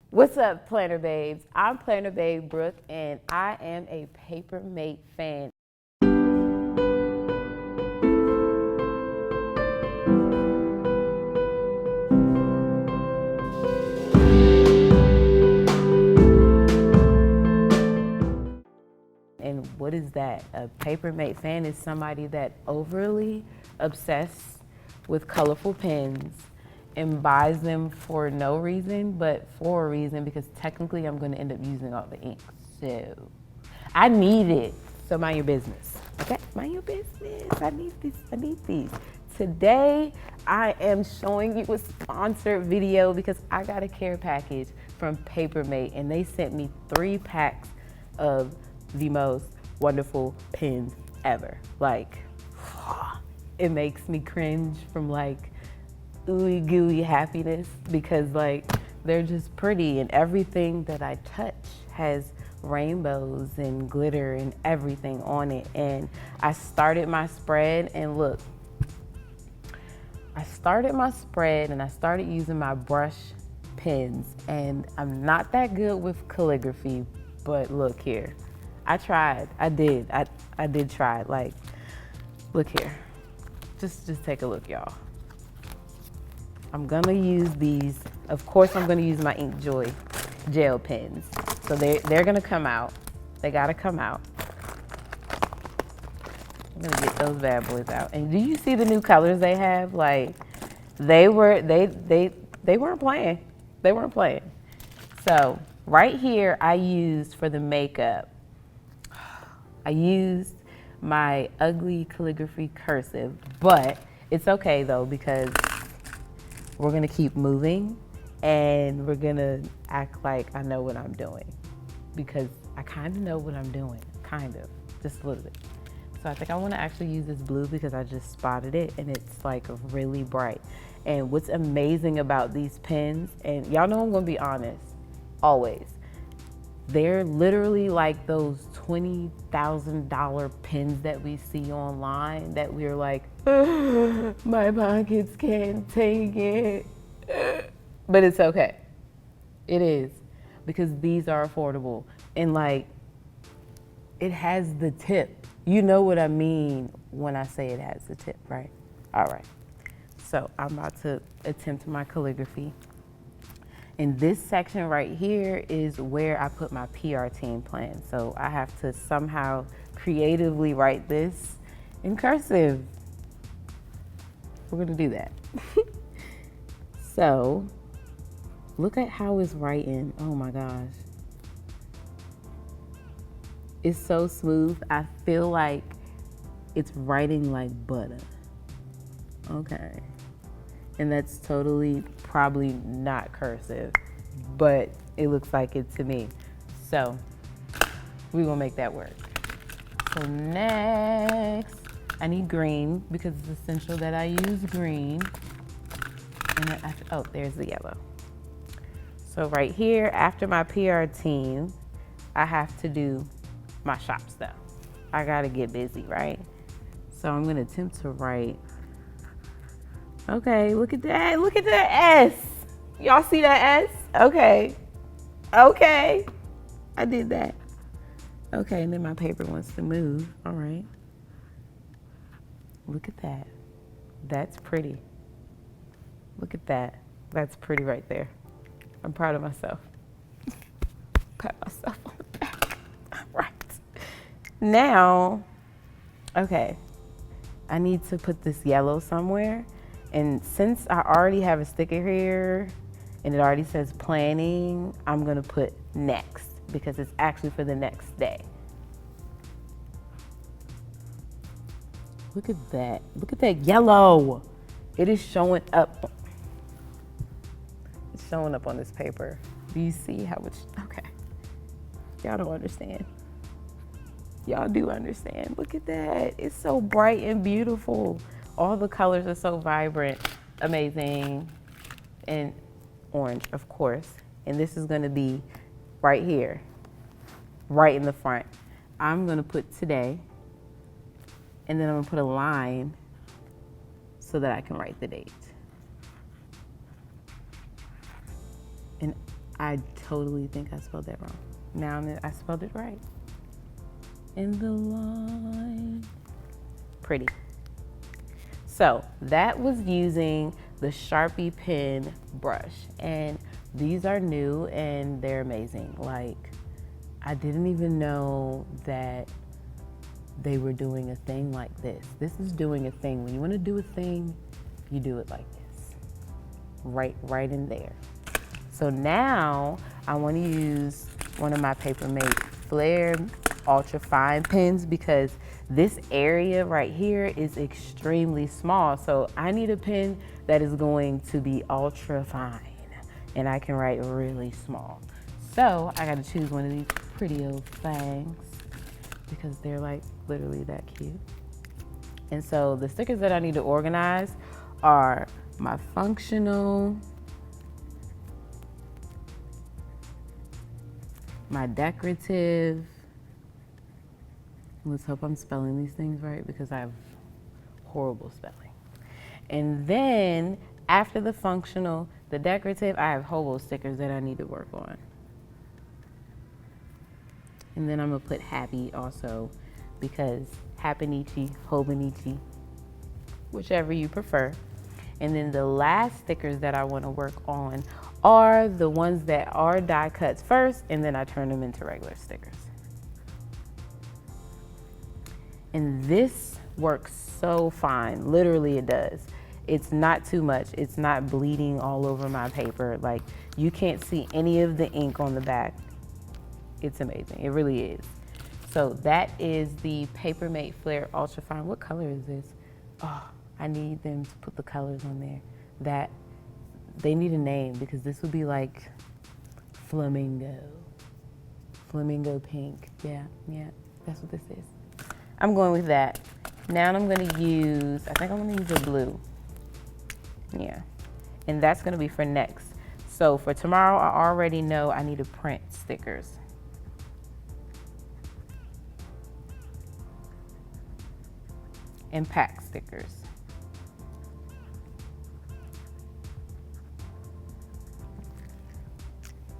What's up, Planner Babes? I'm Planner Babe Brooke, and I am a PaperMate fan. And what is that? A PaperMate fan is somebody that overly obsessed with colorful pens and buys them for no reason, but for a reason, because technically I'm going to end up using all the ink. So I need it. So mind your business. Okay? Mind your business. I need this. I need these. Today, I am showing you a sponsored video because I got a care package from PaperMate, and they sent me 3 packs of the most wonderful pens ever. Like, it makes me cringe from like ooey gooey happiness because like they're just pretty, and everything that I touch has rainbows and glitter and everything on it. And I started my spread, and look, I started using my brush pens, and I'm not that good with calligraphy, but look here. I tried. I did try. Like, look here. Just take a look, y'all. I'm gonna use these. Of course, I'm gonna use my InkJoy gel pens. So they're gonna come out. They gotta come out. I'm gonna get those bad boys out. And do you see the new colors they have? Like, they weren't playing. They weren't playing. So right here, I used for the makeup, I used my ugly calligraphy cursive, but it's okay though, because we're gonna keep moving and we're gonna act like I know what I'm doing, because I kind of know what I'm doing, kind of, just a little bit. So I think I wanna actually use this blue because I just spotted it and it's like really bright. And what's amazing about these pens, and y'all know I'm gonna be honest, always, they're literally like those $20,000 pens that we see online that we're like, my pockets can't take it. But it's okay. It is, because these are affordable. And like, it has the tip. You know what I mean when I say it has the tip, right? All right. So I'm about to attempt my calligraphy. And this section right here is where I put my PR team plan. So I have to somehow creatively write this in cursive. We're gonna do that. So look at how it's writing. Oh my gosh. It's so smooth. I feel like it's writing like butter. Okay. And that's totally probably not cursive, but it looks like it to me. So we will make that work. So next, I need green because it's essential that I use green. And oh, there's the yellow. So right here, after my PR team, I have to do my shop stuff. I gotta get busy, right? So I'm gonna attempt to write. Okay, look at that. Look at that S. Y'all see that S? Okay. Okay. I did that. Okay, and then my paper wants to move. All right. Look at that. That's pretty. Look at that. That's pretty right there. I'm proud of myself. Pat myself on the back. All right. Now, okay, I need to put this yellow somewhere. And since I already have a sticker here and it already says planning, I'm gonna put next because it's actually for the next day. Look at that. Look at that yellow. It is showing up. It's showing up on this paper. Do you see how it's, okay. Y'all don't understand. Y'all do understand. Look at that. It's so bright and beautiful. All the colors are so vibrant, amazing, and orange, of course. And this is gonna be right here, right in the front. I'm gonna put today, and then I'm gonna put a line so that I can write the date. And I totally think I spelled that wrong. Now I spelled it right. In the line. Pretty. So that was using the Sharpie pen brush, and these are new and they're amazing. Like, I didn't even know that they were doing a thing like this. This is doing a thing. When you want to do a thing, you do it like this. Right in there. So now I want to use one of my PaperMate Flare Ultra Fine pens because this area right here is extremely small. So I need a pen that is going to be ultra fine and I can write really small. So I got to choose one of these pretty old things because they're like literally that cute. And so the stickers that I need to organize are my functional, my decorative. Let's hope I'm spelling these things right because I have horrible spelling. And then after the functional, the decorative, I have hobo stickers that I need to work on. And then I'm gonna put happy also because Happinichi, Hobonichi, whichever you prefer. And then the last stickers that I wanna work on are the ones that are die cuts first, and then I turn them into regular stickers. And this works so fine, literally it does. It's not too much, it's not bleeding all over my paper. Like, you can't see any of the ink on the back. It's amazing, it really is. So that is the PaperMate Flare Ultra Fine. What color is this? Oh, I need them to put the colors on there. They need a name because this would be like flamingo pink. Yeah, that's what this is. I'm going with that. Now I'm gonna use, I think I'm gonna use a blue. Yeah, and that's gonna be for next. So for tomorrow, I already know I need to print stickers. And pack stickers.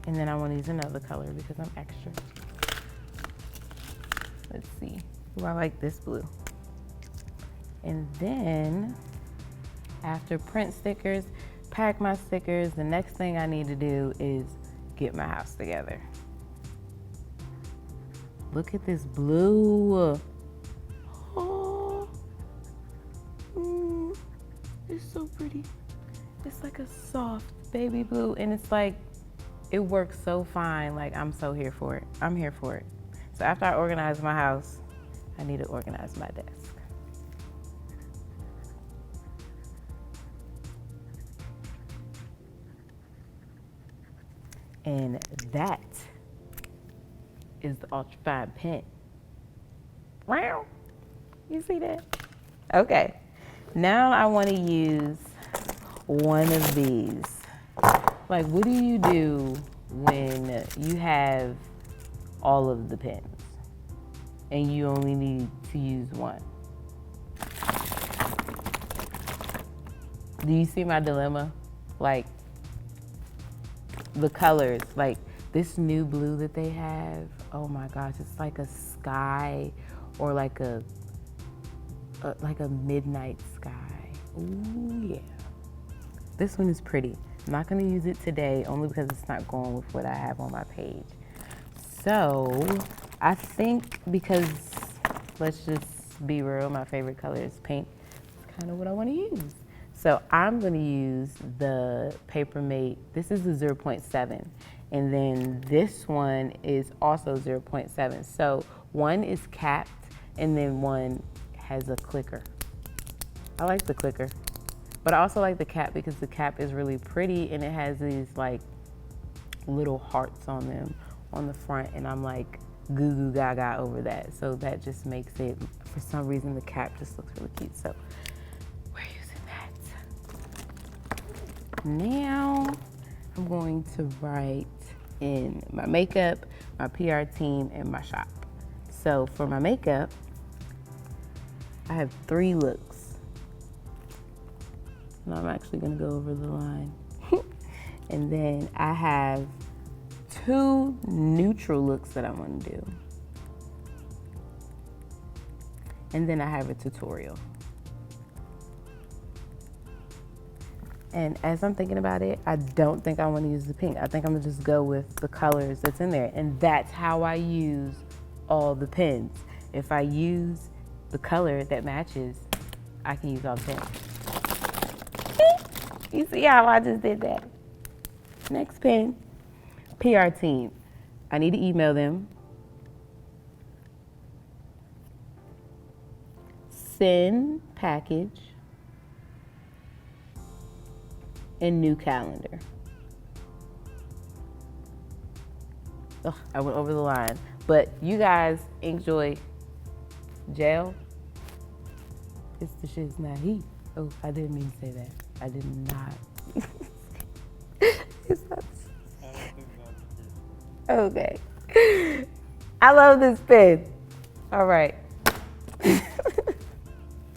And then I want to use another color because I'm extra. Let's see. Ooh, I like this blue. And then after print stickers, pack my stickers, the next thing I need to do is get my house together. Look at this blue. Oh, it's so pretty. It's like a soft baby blue, and it's like, it works so fine. Like, I'm so here for it. I'm here for it. So after I organize my house, I need to organize my desk. And that is the Ultra Fine pen. Wow, you see that? Okay, now I want to use one of these. Like, what do you do when you have all of the pens and you only need to use one? Do you see my dilemma? Like, the colors, like this new blue that they have, oh my gosh, it's like a sky or like a midnight sky. Ooh, yeah. This one is pretty. I'm not gonna use it today only because it's not going with what I have on my page. So I think, because let's just be real, my favorite color is pink. It's kind of what I want to use. So I'm gonna use the PaperMate. This is the 0.7. And then this one is also 0.7. So one is capped and then one has a clicker. I like the clicker. But I also like the cap because the cap is really pretty and it has these like little hearts on them on the front, and I'm like goo goo gaga over that. So that just makes it, for some reason, the cap just looks really cute. So we're using that. Now I'm going to write in my makeup, my PR team, and my shop. So for my makeup, I have 3 looks. And I'm actually gonna go over the line. And then I have 2 neutral looks that I want to do. And then I have a tutorial. And as I'm thinking about it, I don't think I want to use the pink. I think I'm gonna just go with the colors that's in there. And that's how I use all the pens. If I use the color that matches, I can use all the pens. You see how I just did that? Next pen, PR team. I need to email them. Send package and new calendar. Ugh, I went over the line. But you guys enjoy jail. It's the shit's not heat. Oh, I didn't mean to say that. I did not. It's not. Okay. I love this pen. All right.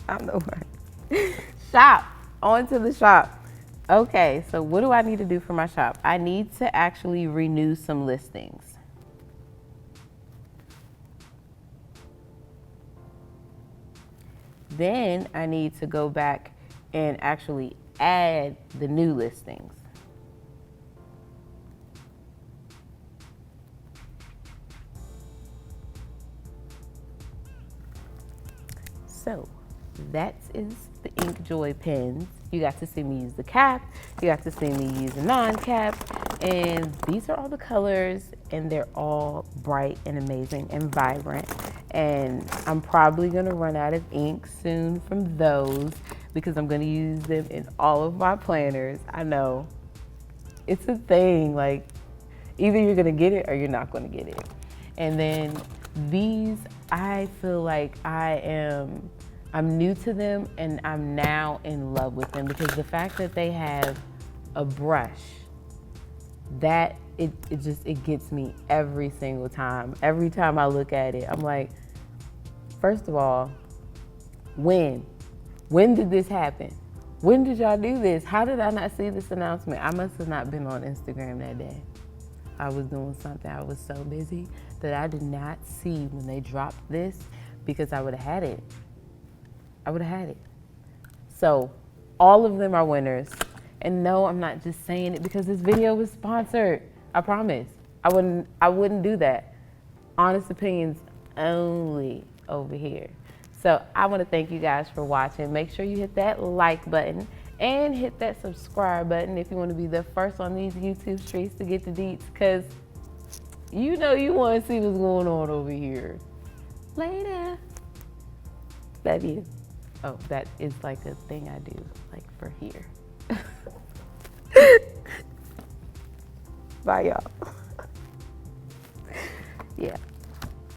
I'm the one. Shop. On to the shop. Okay, so what do I need to do for my shop? I need to actually renew some listings. Then I need to go back and actually add the new listings. So that is the InkJoy pens. You got to see me use the cap, you got to see me use a non-cap, and these are all the colors, and they're all bright and amazing and vibrant. And I'm probably gonna run out of ink soon from those because I'm gonna use them in all of my planners. I know, it's a thing, like either you're gonna get it or you're not gonna get it. And then these, I feel like I'm new to them and I'm now in love with them because the fact that they have a brush, that it gets me every single time. Every time I look at it, I'm like, first of all, when did this happen? When did y'all do this? How did I not see this announcement? I must have not been on Instagram that day. I was doing something. I was so busy that I did not see when they dropped this because I would have had it. I would have had it. So all of them are winners. And no, I'm not just saying it because this video was sponsored. I promise. I wouldn't do that. Honest opinions only over here. So I want to thank you guys for watching. Make sure you hit that like button and hit that subscribe button if you want to be the first on these YouTube streets to get the deets, because you know you want to see what's going on over here. Later. Love you. Oh, that is like a thing I do, like for here. Bye, y'all. Yeah.